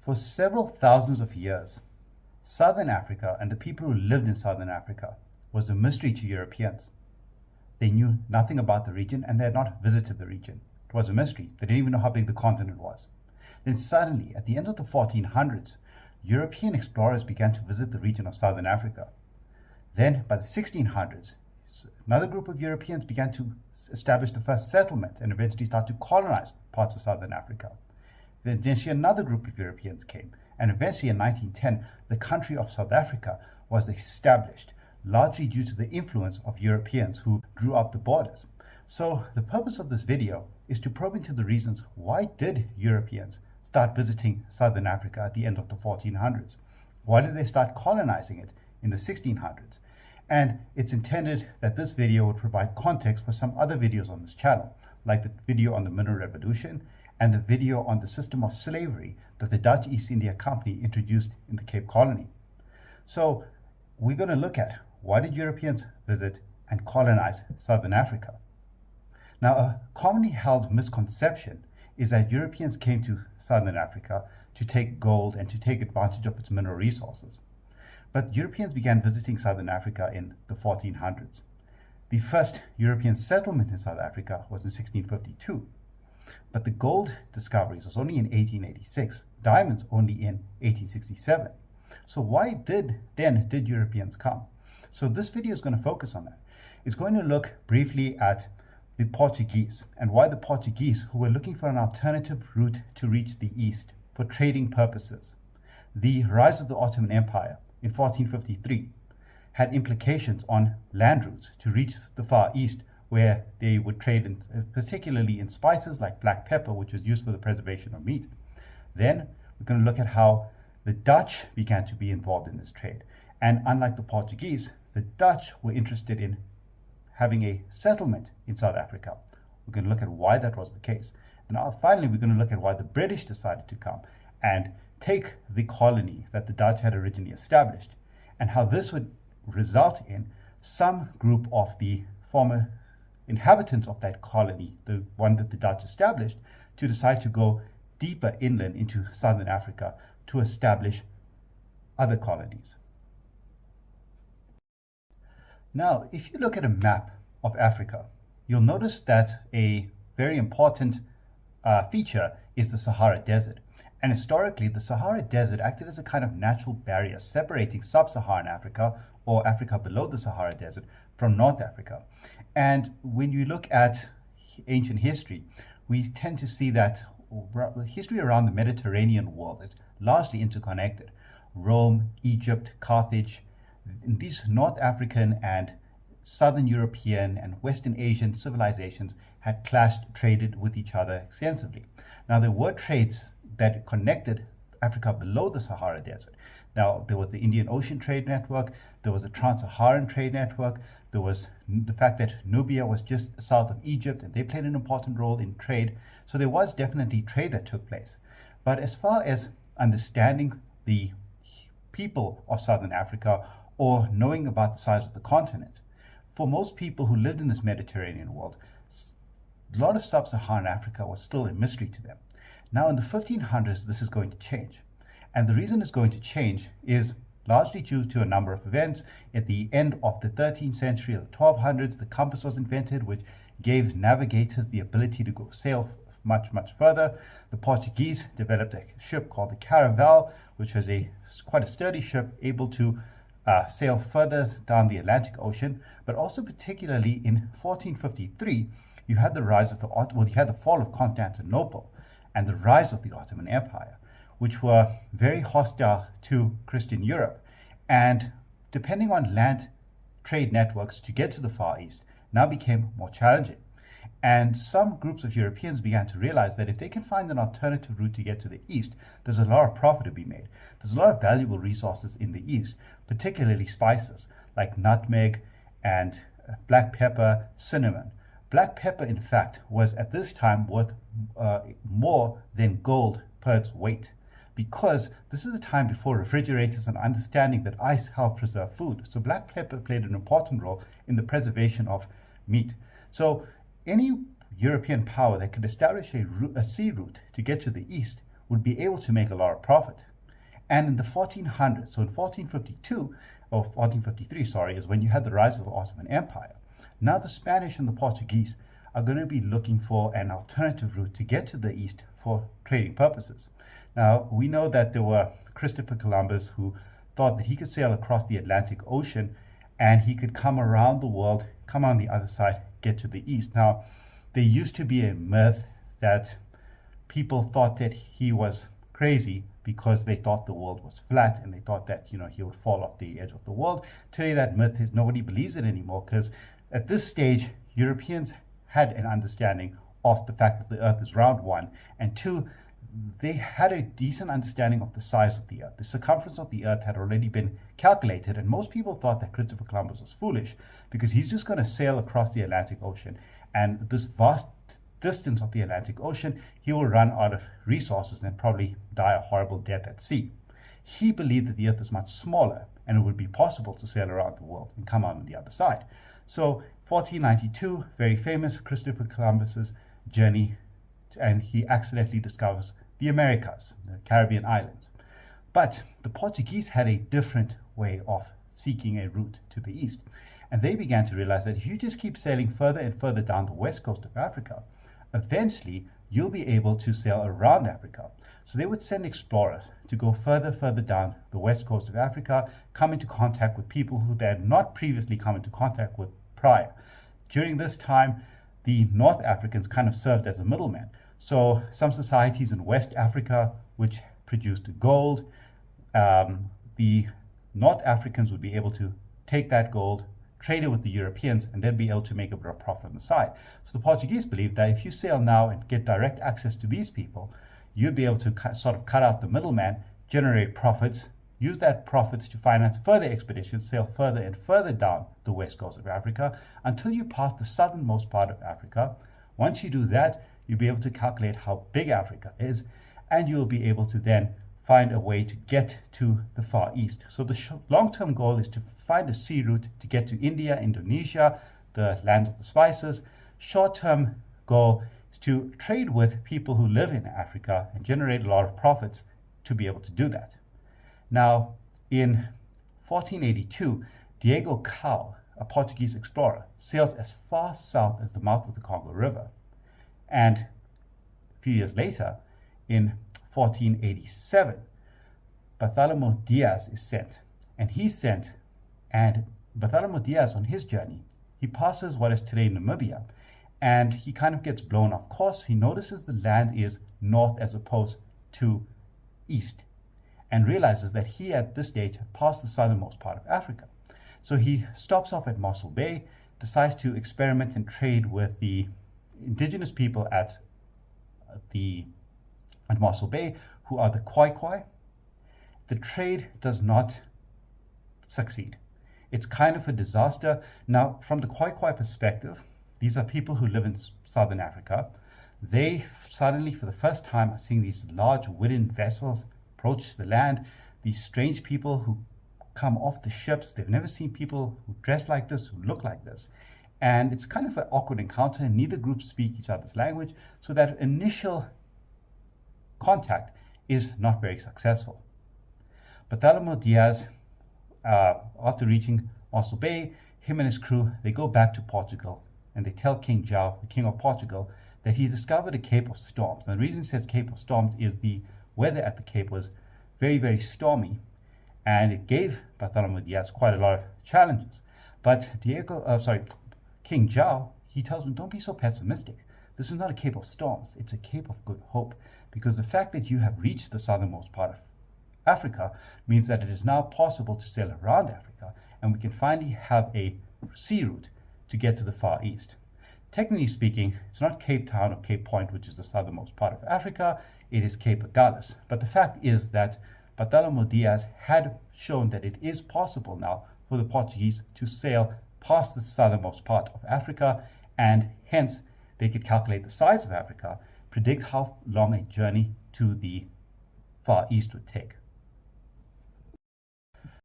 For several thousands of years, Southern Africa and the people who lived in Southern Africa was a mystery to Europeans. They knew nothing about the region and they had not visited the region. It was a mystery. They didn't even know how big the continent was. Then suddenly, at the end of the 1400s, European explorers began to visit the region of Southern Africa. Then, by the 1600s, another group of Europeans began to establish the first settlement and eventually start to colonize parts of Southern Africa. Then eventually another group of Europeans came, and eventually in 1910, the country of South Africa was established, largely due to the influence of Europeans who drew up the borders. So the purpose of this video is to probe into the reasons why did Europeans start visiting Southern Africa at the end of the 1400s? Why did they start colonizing it in the 1600s? And it's intended that this video would provide context for some other videos on this channel, like the video on the Mineral Revolution and the video on the system of slavery that the Dutch East India Company introduced in the Cape Colony. So we're going to look at why did Europeans visit and colonize Southern Africa? Now, a commonly held misconception is that Europeans came to Southern Africa to take gold and to take advantage of its mineral resources. But Europeans began visiting Southern Africa in the 1400s. The first European settlement in South Africa was in 1652. But the gold discoveries was only in 1886, diamonds only in 1867. So why did Europeans come? So this video is going to focus on that. It's going to look briefly at the Portuguese and why the Portuguese, who were looking for an alternative route to reach the east for trading purposes. The rise of the Ottoman Empire in 1453 had implications on land routes to reach the Far East, where they would trade particularly in spices like black pepper, which was used for the preservation of meat. Then we're going to look at how the Dutch began to be involved in this trade. And unlike the Portuguese, the Dutch were interested in having a settlement in South Africa. We're going to look at why that was the case. And finally, we're going to look at why the British decided to come and take the colony that the Dutch had originally established, and how this would result in some group of the former inhabitants of that colony, the one that the Dutch established, to decide to go deeper inland into Southern Africa to establish other colonies. Now, if you look at a map of Africa, you'll notice that a very important feature is the Sahara Desert. And historically, the Sahara Desert acted as a kind of natural barrier separating sub-Saharan Africa, or Africa below the Sahara Desert, from North Africa. And when you look at ancient history, we tend to see that history around the Mediterranean world is largely interconnected. Rome, Egypt, Carthage, these North African and Southern European and Western Asian civilizations had clashed, traded with each other extensively. Now, there were trades that connected Africa below the Sahara Desert. Now, there was the Indian Ocean trade network, there was a Trans-Saharan trade network, there was the fact that Nubia was just south of Egypt and they played an important role in trade. So there was definitely trade that took place. But as far as understanding the people of Southern Africa or knowing about the size of the continent, for most people who lived in this Mediterranean world, a lot of sub-Saharan Africa was still a mystery to them. Now in the 1500s, this is going to change. And the reason it's going to change is largely due to a number of events. At the end of the 13th century, or the 1200s, the compass was invented, which gave navigators the ability to go sail much, much further. The Portuguese developed a ship called the Caravel, which was quite a sturdy ship, able to sail further down the Atlantic Ocean. But also particularly in 1453, you had the fall of Constantinople and the rise of the Ottoman Empire, which were very hostile to Christian Europe. And depending on land trade networks to get to the Far East now became more challenging. And some groups of Europeans began to realize that if they can find an alternative route to get to the East, there's a lot of profit to be made. There's a lot of valuable resources in the East, particularly spices like nutmeg and black pepper, cinnamon. Black pepper, in fact, was at this time worth more than gold per its weight, because this is a time before refrigerators and understanding that ice helped preserve food. So black pepper played an important role in the preservation of meat. So any European power that could establish a sea route to get to the East would be able to make a lot of profit. And in the 1400s, so in 1452, or 1453, sorry, is when you had the rise of the Ottoman Empire. Now the Spanish and the Portuguese are going to be looking for an alternative route to get to the east for trading purposes. Now, we know that there were Christopher Columbus, who thought that he could sail across the Atlantic Ocean and he could come around the world, come on the other side, get to the east. Now, there used to be a myth that people thought that he was crazy because they thought the world was flat and they thought that, he would fall off the edge of the world. Today, that myth is, nobody believes it anymore, because at this stage, Europeans had an understanding of the fact that the earth is round, one, and two, they had a decent understanding of the size of the earth. The circumference of the earth had already been calculated, and most people thought that Christopher Columbus was foolish because he's just going to sail across the Atlantic Ocean, and this vast distance of the Atlantic Ocean, he will run out of resources and probably die a horrible death at sea. He believed that the earth is much smaller and it would be possible to sail around the world and come out on the other side. So 1492, very famous, Christopher Columbus's journey, and he accidentally discovers the Americas, the Caribbean islands. But the Portuguese had a different way of seeking a route to the east. And they began to realize that if you just keep sailing further and further down the west coast of Africa, eventually you'll be able to sail around Africa. So they would send explorers to go further down the west coast of Africa, come into contact with people who they had not previously come into contact with prior. During this time, the North Africans kind of served as a middleman. So some societies in West Africa, which produced gold, the North Africans would be able to take that gold, trade it with the Europeans, and then be able to make a bit of profit on the side. So the Portuguese believed that if you sail now and get direct access to these people, you'd be able to sort of cut out the middleman, generate profits, use that profits to finance further expeditions, sail further and further down the west coast of Africa until you pass the southernmost part of Africa. Once you do that, you'll be able to calculate how big Africa is, and you'll be able to then find a way to get to the Far East. So the long-term goal is to find a sea route to get to India, Indonesia, the land of the spices. Short-term goal is to trade with people who live in Africa and generate a lot of profits to be able to do that. Now, in 1482, Diego Cao, a Portuguese explorer, sails as far south as the mouth of the Congo River. And a few years later, in 1487, Bartholomew Diaz is sent. And Bartholomew Diaz, on his journey, he passes what is today Namibia, and he kind of gets blown off course. He notices the land is north as opposed to east, and realizes that he at this stage had passed the southernmost part of Africa. So he stops off at Mossel Bay, decides to experiment and trade with the indigenous people at Mossel Bay, who are the Khoikhoi. The trade does not succeed. It's kind of a disaster. Now, from the Khoikhoi perspective, these are people who live in southern Africa. They suddenly, for the first time, are seeing these large wooden vessels approach the land, these strange people who come off the ships. They've never seen people who dress like this, who look like this. And it's kind of an awkward encounter, and neither groups speak each other's language, so that initial contact is not very successful. Bartholomew Diaz, after reaching Mossel Bay, him and his crew, they go back to Portugal, and they tell King João, the king of Portugal, that he discovered a Cape of Storms. And the reason he says Cape of Storms is the weather at the Cape was very, very stormy, and it gave Bartholomew Diaz quite a lot of challenges. But King João, he tells him, don't be so pessimistic. This is not a Cape of Storms, it's a Cape of Good Hope, because the fact that you have reached the southernmost part of Africa means that it is now possible to sail around Africa, and we can finally have a sea route to get to the Far East. Technically speaking, it's not Cape Town or Cape Point, which is the southernmost part of Africa, it is Cape Agulhas. But the fact is that Bartholomew Diaz had shown that it is possible now for the Portuguese to sail past the southernmost part of Africa, and hence they could calculate the size of Africa, predict how long a journey to the Far East would take.